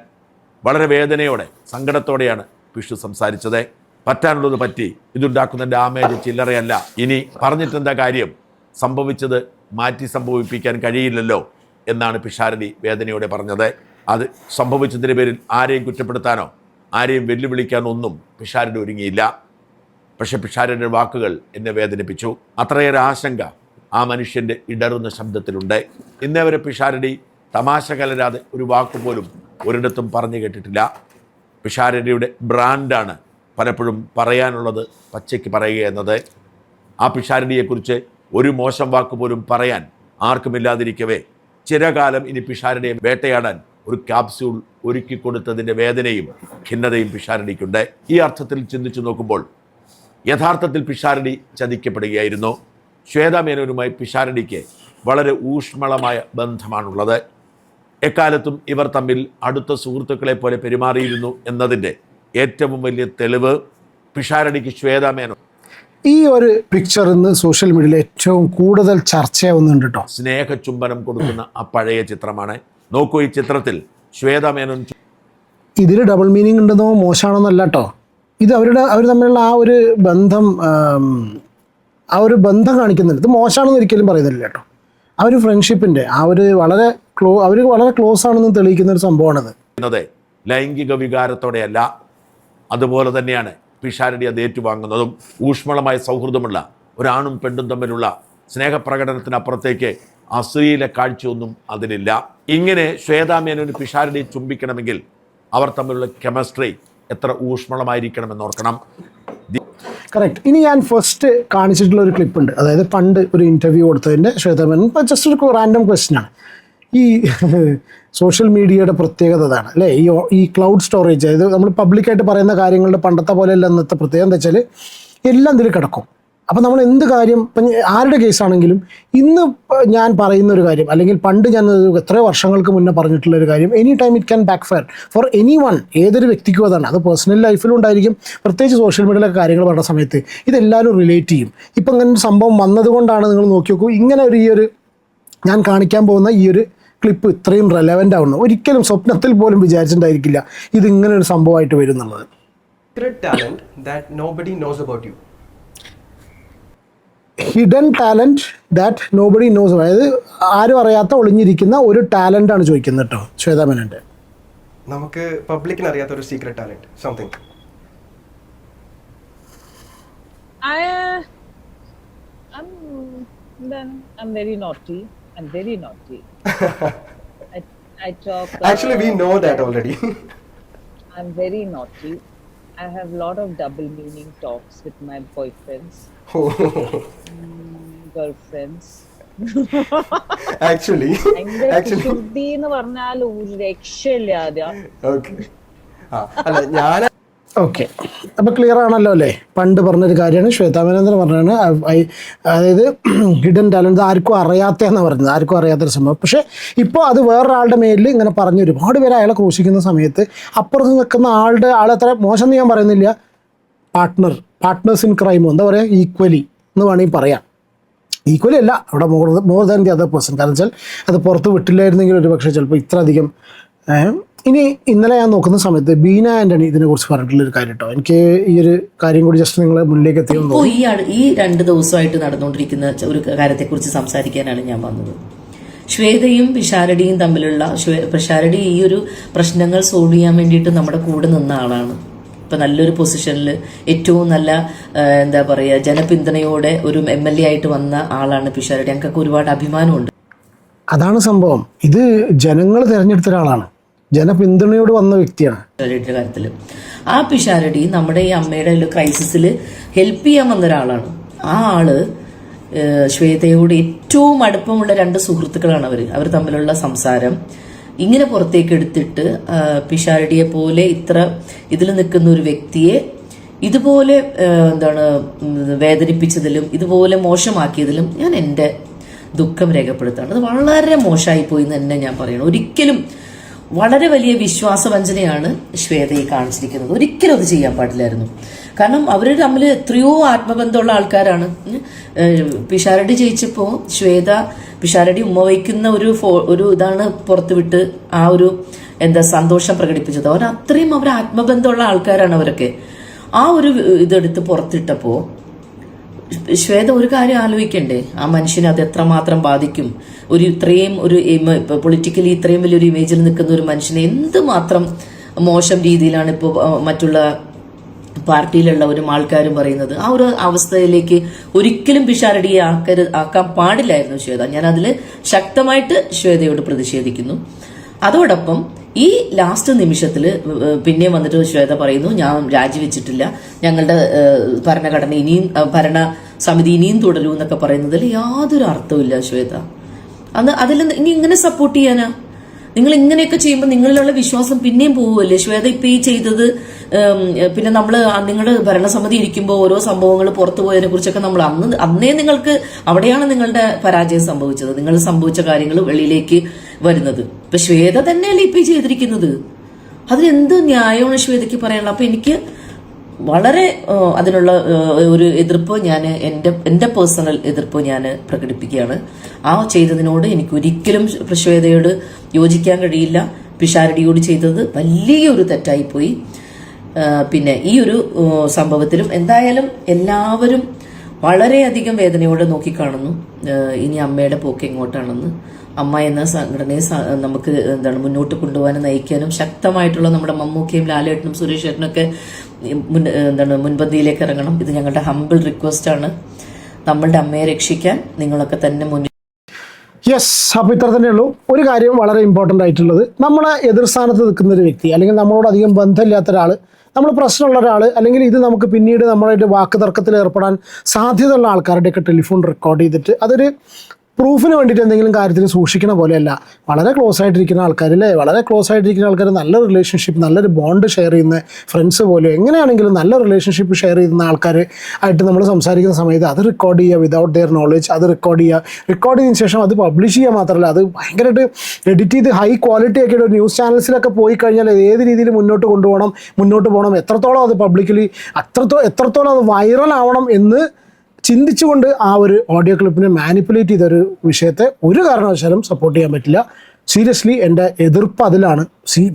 S7: വളരെ വേദനയോടെ സങ്കടത്തോടെയാണ് പിഷു സംസാരിച്ചത്. പറ്റാനുള്ളത് പറ്റി, ഇതുണ്ടാക്കുന്ന ഡാമേജ് ചില്ലറയല്ല. ഇനി പറഞ്ഞിട്ടെന്താ കാര്യം, സംഭവിച്ചത് മാറ്റി സംഭവിപ്പിക്കാൻ കഴിയില്ലല്ലോ എന്നാണ് പിഷാരടി വേദനയോടെ പറഞ്ഞത്. അത് സംഭവിച്ചതിൻ്റെ പേരിൽ ആരെയും കുറ്റപ്പെടുത്താനോ ആരെയും വെല്ലുവിളിക്കാനോ ഒന്നും പിഷാരടി ഒരുങ്ങിയില്ല. പക്ഷെ പിഷാരടിയുടെ വാക്കുകൾ എന്നെ വേദനിപ്പിച്ചു. അത്രയേറെ ആശങ്ക ആ മനുഷ്യൻ്റെ ഇടറുന്ന ശബ്ദത്തിലുണ്ട്. ഇന്നേവരെ പിഷാരടി തമാശ കലരാതെ ഒരു വാക്കുപോലും ഒരിടത്തും പറഞ്ഞു കേട്ടിട്ടില്ല. പിഷാരടിയുടെ ബ്രാൻഡാണ് പലപ്പോഴും പറയാനുള്ളത് പച്ചയ്ക്ക് പറയുക എന്നത്. ആ പിഷാരടിയെക്കുറിച്ച് ഒരു മോശം വാക്ക് പോലും പറയാൻ ആർക്കുമില്ലാതിരിക്കവേ ചിരകാലം ഇനി പിഷാരടിയെ വേട്ടയാടാൻ ഒരു ക്യാപ്സ്യൂൾ ഒരുക്കി കൊടുത്തതിൻ്റെ വേദനയും ഖിന്നതയും പിഷാരടിക്കുണ്ട്. ഈ അർത്ഥത്തിൽ ചിന്തിച്ചു നോക്കുമ്പോൾ യഥാർത്ഥത്തിൽ പിഷാരടി ചതിക്കപ്പെടുകയായിരുന്നു. ശ്വേതാ മേനോനുമായി പിഷാരടിക്ക് വളരെ ഊഷ്മളമായ ബന്ധമാണുള്ളത്. എക്കാലത്തും ഇവർ തമ്മിൽ അടുത്ത സുഹൃത്തുക്കളെ പോലെ പെരുമാറിയിരുന്നു എന്നതിൻ്റെ ഏറ്റവും വലിയ തെളിവ് പിഷാരടിക്ക് ശ്വേതാ മേനോൻ
S3: ഈ ഒരു പിക്ചർ ഇന്ന് സോഷ്യൽ മീഡിയയിൽ ഏറ്റവും കൂടുതൽ ചർച്ചയാവുന്നുണ്ട് കേട്ടോ.
S7: സ്നേഹചുംബനം കൊടുക്കുന്ന ആ പഴയ ചിത്രമാണ്. നോക്കൂ, ഈ ചിത്രത്തിൽ ശ്വേതാ മേനോൻ
S3: ഇതിൽ ഡബിൾ മീനിങ് ഉണ്ടെന്നോ മോശമാണെന്നല്ല കേട്ടോ. ഇത് അവർ തമ്മിലുള്ള ആ ഒരു ബന്ധം കാണിക്കുന്നുണ്ട്. ഇത് മോശമാണെന്ന് ഒരിക്കലും പറയുന്നില്ല കേട്ടോ. ആ ഒരു ഫ്രണ്ട്ഷിപ്പിൻ്റെ അവർ വളരെ ക്ലോസ് ആണെന്ന് തെളിയിക്കുന്ന ഒരു സംഭവമാണത്.
S7: ലൈംഗിക വികാരത്തോടെയല്ല, അതുപോലെ തന്നെയാണ് പിഷാരടി അത് ഏറ്റുവാങ്ങുന്നതും. ഊഷ്മളമായ സൗഹൃദമുള്ള ഒരാണും പെണ്ണും തമ്മിലുള്ള സ്നേഹപ്രകടനത്തിനപ്പുറത്തേക്ക് അശ്ലീല കാഴ്ചയൊന്നും അതിലില്ല. ഇങ്ങനെ ശ്വേതാ മേനോന് പിഷാരടി ചുംബിക്കണമെങ്കിൽ അവർ തമ്മിലുള്ള കെമിസ്ട്രി എത്ര ഊഷ്മളമായിരിക്കണമെന്ന് ഓർക്കണം.
S3: കറക്റ്റ്. ഇനി ഞാൻ ഫസ്റ്റ് കാണിച്ചിട്ടുള്ള ഒരു ക്ലിപ്പുണ്ട്. അതായത് പണ്ട് ഒരു ഇൻ്റർവ്യൂ കൊടുത്തതിൻ്റെ ശ്വേതാ മേനോൻ. ഇപ്പോൾ ജസ്റ്റ് ഒരു റാൻഡം ക്വസ്റ്റ്യനാണ്. ഈ സോഷ്യൽ മീഡിയയുടെ പ്രത്യേകത അതാണ് അല്ലേ. ഈ ക്ലൗഡ് സ്റ്റോറേജ്, അതായത് നമ്മൾ പബ്ലിക്കായിട്ട് പറയുന്ന കാര്യങ്ങളുടെ പണ്ടത്തെ പോലെയല്ല ഇന്നത്തെ പ്രത്യേകത എന്താ വെച്ചാൽ എല്ലാം ഇതിൽ കിടക്കും. അപ്പോൾ നമ്മൾ എന്ത് കാര്യം, ഇപ്പം ആരുടെ കേസാണെങ്കിലും ഇന്ന് ഞാൻ പറയുന്ന ഒരു കാര്യം അല്ലെങ്കിൽ പണ്ട് ഞാൻ എത്രയോ വർഷങ്ങൾക്ക് മുന്നേ പറഞ്ഞിട്ടുള്ളൊരു കാര്യം any time it can back fire for any one. ഏതൊരു വ്യക്തിക്കും അതാണ്. അത് പേഴ്സണൽ ലൈഫിലും ഉണ്ടായിരിക്കും, പ്രത്യേകിച്ച് സോഷ്യൽ മീഡിയയിലൊക്കെ കാര്യങ്ങൾ പറയുന്ന സമയത്ത് ഇതെല്ലാവരും റിലേറ്റ് ചെയ്യും. ഇപ്പം ഇങ്ങനെ ഒരു സംഭവം വന്നതുകൊണ്ടാണ് നിങ്ങൾ നോക്കി നോക്കൂ, ഇങ്ങനെ ഈ ഒരു ഞാൻ കാണിക്കാൻ പോകുന്ന ഈ ഒരു ക്ലിപ്പ് ഇത്രയും റെലവൻ്റ് ആവുന്നു. ഒരിക്കലും സ്വപ്നത്തിൽ പോലും വിചാരിച്ചിട്ടുണ്ടായിരിക്കില്ല ഇതിങ്ങനെ ഒരു സംഭവമായിട്ട് വരും എന്നുള്ളത്. Hidden talent that nobody knows. അതായത് ആരും അറിയാത്ത ഒളിഞ്ഞിരിക്കുന്ന ഒരു ടാലൻ്റാണ് ചോദിക്കുന്നത് കേട്ടോ ശ്വേതാ മേനോൻ്റെ.
S8: നമുക്ക് പബ്ലിക്കിന് അറിയാത്ത ഒരു secret talent, something.
S2: I'm very naughty. I'm very naughty. I talk.
S8: Actually, we know that already.
S2: I'm very naughty. I have a lot of double meaning talks with my boyfriends, girlfriends.
S8: Actually.
S2: ശുദ്ധി എന്ന് പറഞ്ഞാൽ ഒരു രക്ഷയില്ലാതെ.
S8: Okay. അല്ല ഞാൻ
S3: okay, അപ്പോൾ clear ആണല്ലോ അല്ലേ. പണ്ട് പറഞ്ഞൊരു കാര്യമാണ് ശ്വേതാ മേനോൻ പറഞ്ഞാണ്. അതായത് ഹിഡൻ ടാലൻറ്റ് ആർക്കും അറിയാത്തതെന്നാണ് പറഞ്ഞത്, ആർക്കും അറിയാത്തൊരു സംഭവം. പക്ഷേ ഇപ്പോൾ അത് വേറൊരാളുടെ മേലിൽ ഇങ്ങനെ പറഞ്ഞ് ഒരുപാട് പേര് അയാളെ ക്രൂശിക്കുന്ന സമയത്ത് അപ്പുറത്ത് നിൽക്കുന്ന ആളത്ര മോശം എന്ന് ഞാൻ പറയുന്നില്ല. പാർട്ട്നേഴ്സ് ഇൻ ക്രൈമോ എന്താ പറയുക, ഈക്വലി എന്ന് വേണമെങ്കിൽ പറയാം. ഈക്വലി അല്ല, അവിടെ more than the other person. കാരണം വെച്ചാൽ അത് പുറത്ത് വിട്ടില്ലായിരുന്നെങ്കിൽ ഒരു പക്ഷേ ചിലപ്പോൾ ഇത്ര അധികം. ഇനി ഇന്നലെ ഞാൻ നോക്കുന്ന സമയത്ത് ബീന ആൻ്റണി ഇതിനെക്കുറിച്ച് പറഞ്ഞിട്ടുള്ളൊരു കാര്യം കേട്ടോ. എനിക്ക് ഈ ഒരു കാര്യം കൂടി ജസ്റ്റ് നിങ്ങളെ മുന്നിലേക്ക് എത്തിയെന്ന്.
S9: ഈ 2 ദിവസമായിട്ട് നടന്നുകൊണ്ടിരിക്കുന്ന ഒരു കാര്യത്തെക്കുറിച്ച് സംസാരിക്കാനാണ് ഞാൻ വന്നത്. ശ്വേതയും പിഷാരടിയും തമ്മിലുള്ള, പിഷാരടി ഈ ഒരു പ്രശ്നങ്ങൾ സോൾവ് ചെയ്യാൻ വേണ്ടിയിട്ട് നമ്മുടെ കൂടെ നിന്ന ആളാണ്. ഇപ്പം നല്ലൊരു പൊസിഷനിൽ ഏറ്റവും നല്ല എന്താ പറയുക ജനപിന്തുണയോടെ ഒരു MLA ആയിട്ട് വന്ന ആളാണ് പിഷാരടി. ഞങ്ങൾക്ക് ഒരുപാട് അഭിമാനമുണ്ട്.
S3: അതാണ് സംഭവം. ഇത് ജനങ്ങൾ തിരഞ്ഞെടുത്ത ഒരാളാണ്, ജനപിന്തുണയോട് വന്ന വ്യക്തിയാണ്.
S9: കാര്യത്തിൽ ആ പിഷാരടി നമ്മുടെ ഈ അമ്മയുടെ ഒരു ക്രൈസിസിൽ ഹെൽപ്പ് ചെയ്യാൻ വന്ന ഒരാളാണ്. ആ ആള് ശ്വേതയോട് ഏറ്റവും അടുപ്പമുള്ള 2 സുഹൃത്തുക്കളാണ് അവർ തമ്മിലുള്ള സംസാരം ഇങ്ങനെ പുറത്തേക്ക് എടുത്തിട്ട് പിഷാരടിയെ പോലെ ഇത്ര ഇതിൽ നിൽക്കുന്ന ഒരു വ്യക്തിയെ ഇതുപോലെ വേദനിപ്പിച്ചതിലും ഇതുപോലെ മോശമാക്കിയതിലും ഞാൻ എൻ്റെ ദുഃഖം രേഖപ്പെടുത്താണ്. അത് വളരെ മോശമായി പോയി എന്ന് തന്നെ ഞാൻ പറയണം. ഒരിക്കലും വളരെ വലിയ വിശ്വാസവഞ്ചനയാണ് ശ്വേതയെ കാണിച്ചിരിക്കുന്നത്. ഒരിക്കലും അത് ചെയ്യാൻ പാടില്ലായിരുന്നു. കാരണം അവർ തമ്മിൽ എത്രയോ ആത്മബന്ധമുള്ള ആൾക്കാരാണ്. പിഷാരടി ജയിച്ചപ്പോൾ ശ്വേത പിഷാരടി ഉമ്മ വയ്ക്കുന്ന ഒരു ഇതാണ് പുറത്തുവിട്ട് ആ ഒരു സന്തോഷം പ്രകടിപ്പിച്ചത്. അത്രയും അവർ ആത്മബന്ധമുള്ള ആൾക്കാരാണ് അവരൊക്കെ. ആ ഒരു ഇതെടുത്ത് പുറത്തിട്ടപ്പോൾ ശ്വേത ഒരു കാര്യം ആലോചിക്കണ്ടേ, ആ മനുഷ്യനെ അത് എത്രമാത്രം ബാധിക്കും. ഇത്രയും പൊളിറ്റിക്കലി ഇത്രയും വലിയൊരു ഇമേജിൽ നിൽക്കുന്ന ഒരു മനുഷ്യനെ എന്തുമാത്രം മോശം രീതിയിലാണ് ഇപ്പോൾ മറ്റുള്ള പാർട്ടിയിലുള്ളവരും ആൾക്കാരും പറയുന്നത്. ആ ഒരു അവസ്ഥയിലേക്ക് ഒരിക്കലും പിഷാരടിയെ ആക്കാൻ പാടില്ലായിരുന്നു ശ്വേത. ഞാൻ അതിൽ ശക്തമായിട്ട് ശ്വേതയോട് പ്രതിഷേധിക്കുന്നു. അതോടൊപ്പം ഈ ലാസ്റ്റ് നിമിഷത്തിൽ പിന്നെ വന്നിട്ട് ശ്വേത പറയുന്നു, ഞാൻ രാജിവെച്ചിട്ടില്ല, ഞങ്ങളുടെ ഭരണഘടന ഇനിയും ഭരണ സമിതി ഇനിയും തുടരൂ എന്നൊക്കെ പറയുന്നതിൽ യാതൊരു അർത്ഥമില്ല ശ്വേത. അതിൽ ഇനി ഇങ്ങനെ സപ്പോർട്ട് ചെയ്യാനാ? നിങ്ങൾ ഇങ്ങനെയൊക്കെ ചെയ്യുമ്പോൾ നിങ്ങളിലുള്ള വിശ്വാസം പിന്നെയും പോവുമല്ലേ ശ്വേത? ഇപ്പൊ ഈ ചെയ്തത് പിന്നെ നമ്മൾ നിങ്ങളുടെ ഭരണസമിതി ഇരിക്കുമ്പോൾ ഓരോ സംഭവങ്ങൾ പുറത്തു പോയതിനെ കുറിച്ചൊക്കെ നമ്മൾ അന്നേ നിങ്ങൾക്ക് അവിടെയാണ് നിങ്ങളുടെ പരാജയം സംഭവിച്ചത്. നിങ്ങൾ സംഭവിച്ച കാര്യങ്ങൾ വെളിയിലേക്ക് വരുന്നത്. ഇപ്പൊ ശ്വേത തന്നെയല്ലേ ഇപ്പൊ ചെയ്തിരിക്കുന്നത്. അതിനെന്ത് ന്യായമാണ് ശ്വേതയ്ക്ക് പറയാനുള്ളത്? അപ്പൊ എനിക്ക് വളരെ അതിനുള്ള ഒരു എതിർപ്പ് ഞാൻ എൻ്റെ പേഴ്സണൽ എതിർപ്പ് ഞാൻ പ്രകടിപ്പിക്കുകയാണ്. ആ ചെയ്തതിനോട് എനിക്ക് ഒരിക്കലും ശ്വേതയോട് യോജിക്കാൻ കഴിയില്ല. പിഷാരടിയോട് ചെയ്തത് വലിയൊരു തെറ്റായിപ്പോയി. പിന്നെ ഈ ഒരു സംഭവത്തിലും എന്തായാലും എല്ലാവരും വളരെയധികം വേദനയോടെ നോക്കിക്കാണുന്നു ഇനി അമ്മയുടെ പോക്ക് എങ്ങോട്ടാണെന്ന്. അമ്മ എന്ന സംഘടനയെ നമുക്ക് മുന്നോട്ട് കൊണ്ടുപോകാനും നയിക്കാനും ശക്തമായിട്ടുള്ള നമ്മുടെ മമ്മൂക്കയും ലാലേട്ടനും സുരേഷ് ഏട്ടനൊക്കെ മുൻപന്തിയിലേക്ക് ഇറങ്ങണം. ഇത് ഞങ്ങളുടെ ഹംബിൾ റിക്വസ്റ്റ് ആണ്. നമ്മളുടെ അമ്മയെ രക്ഷിക്കാൻ നിങ്ങളൊക്കെ തന്നെ മുന്നിൽ.
S3: യെസ്, അപ്പോൾ ഇത്ര തന്നെയുള്ളൂ. ഒരു കാര്യം വളരെ ഇമ്പോർട്ടൻ്റ് ആയിട്ടുള്ളത്, നമ്മളെ എതിർ സ്ഥാനത്ത് നിൽക്കുന്ന ഒരു വ്യക്തി അല്ലെങ്കിൽ നമ്മളോട് അധികം ബന്ധമില്ലാത്ത ഒരാൾ, നമ്മൾ പ്രശ്നമുള്ള ഒരാൾ, അല്ലെങ്കിൽ ഇത് നമുക്ക് പിന്നീട് നമ്മളായിട്ട് വാക്ക് തർക്കത്തിൽ ഏർപ്പെടാൻ സാധ്യതയുള്ള ആൾക്കാരുടെയൊക്കെ ടെലിഫോൺ റെക്കോർഡ് ചെയ്തിട്ട് അതൊരു പ്രൂഫിന് വേണ്ടിയിട്ട് എന്തെങ്കിലും കാര്യത്തിൽ സൂക്ഷിക്കണ പോലെയല്ല. വളരെ ക്ലോസ് ആയിട്ടിരിക്കുന്ന ആൾക്കാർ, അല്ലേ, വളരെ ക്ലോസ് ആയിട്ടിരിക്കുന്ന ആൾക്കാർ, നല്ല റിലേഷൻഷിപ്പ്, നല്ലൊരു ബോണ്ട് ഷെയർ ചെയ്യുന്ന ഫ്രണ്ട്സ് പോലും എങ്ങനെയാണെങ്കിലും നല്ല റിലേഷൻഷിപ്പ് ഷെയർ ചെയ്യുന്ന ആൾക്കാർ ആയിട്ട് നമ്മൾ സംസാരിക്കുന്ന സമയത്ത് അത് റെക്കോർഡ് ചെയ്യുക വിതൗട്ട് ദെയർ നോളജ്. അത് റെക്കോർഡ് ചെയ്തതിന് ശേഷം അത് പബ്ലിഷ് ചെയ്യുക മാത്രമല്ല, അത് ഭയങ്കരമായിട്ട് എഡിറ്റ് ചെയ്ത് ഹൈ ക്വാളിറ്റി ആക്കിയിട്ട് ഒരു ന്യൂസ് ചാനൽസിലൊക്കെ പോയി കഴിഞ്ഞാൽ ഏത് രീതിയിൽ മുന്നോട്ട് പോകണം, എത്രത്തോളം അത് പബ്ലിക്കലി എത്രത്തോളം അത് വൈറൽ ആവണം എന്ന് ചിന്തിച്ചുകൊണ്ട് ആ ഒരു ഓഡിയോ ക്ലിപ്പിനെ മാനിപ്പുലേറ്റ് ചെയ്തൊരു വിഷയത്തെ ഒരു കാരണവശാലും സപ്പോർട്ട് ചെയ്യാൻ പറ്റില്ല. സീരിയസ്ലി എൻ്റെ എതിർപ്പ് അതിലാണ്.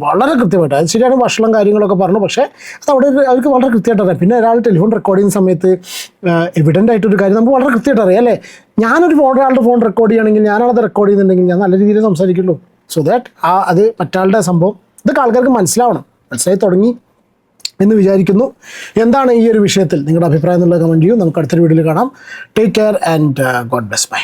S3: വളരെ കൃത്യമായിട്ട്, അത് ശരിയാണ്, ഭക്ഷണം കാര്യങ്ങളൊക്കെ പറഞ്ഞു, പക്ഷേ അത് അവിടെ അവർക്ക് വളരെ കൃത്യമായിട്ട് അറിയാം. പിന്നെ ഒരാൾ ടെലിഫോൺ റെക്കോർഡ് ചെയ്യുന്ന സമയത്ത് എവിഡൻ്റ് ആയിട്ടൊരു കാര്യം നമുക്ക് വളരെ കൃത്യമായിട്ട് അറിയാം, അല്ലേ. ഒരാളുടെ ഫോൺ റെക്കോർഡ് ചെയ്യുകയാണെങ്കിൽ ഞാനത് റെക്കോർഡ് ചെയ്യുന്നുണ്ടെങ്കിൽ ഞാൻ നല്ല രീതിയിൽ സംസാരിക്കുള്ളൂ. സോ ദാറ്റ് അത് മറ്റാളുടെ സംഭവം ഇതൊക്കെ ആൾക്കാർക്ക് മനസ്സിലായി തുടങ്ങി എന്ന് വിചാരിക്കുന്നു. എന്താണ് ഈ ഒരു വിഷയത്തിൽ നിങ്ങളുടെ അഭിപ്രായം എന്നുള്ളത് കമൻറ്റ് ചെയ്യൂ. നമുക്ക് അടുത്തൊരു വീഡിയോയിൽ കാണാം. Take care and God bless. By.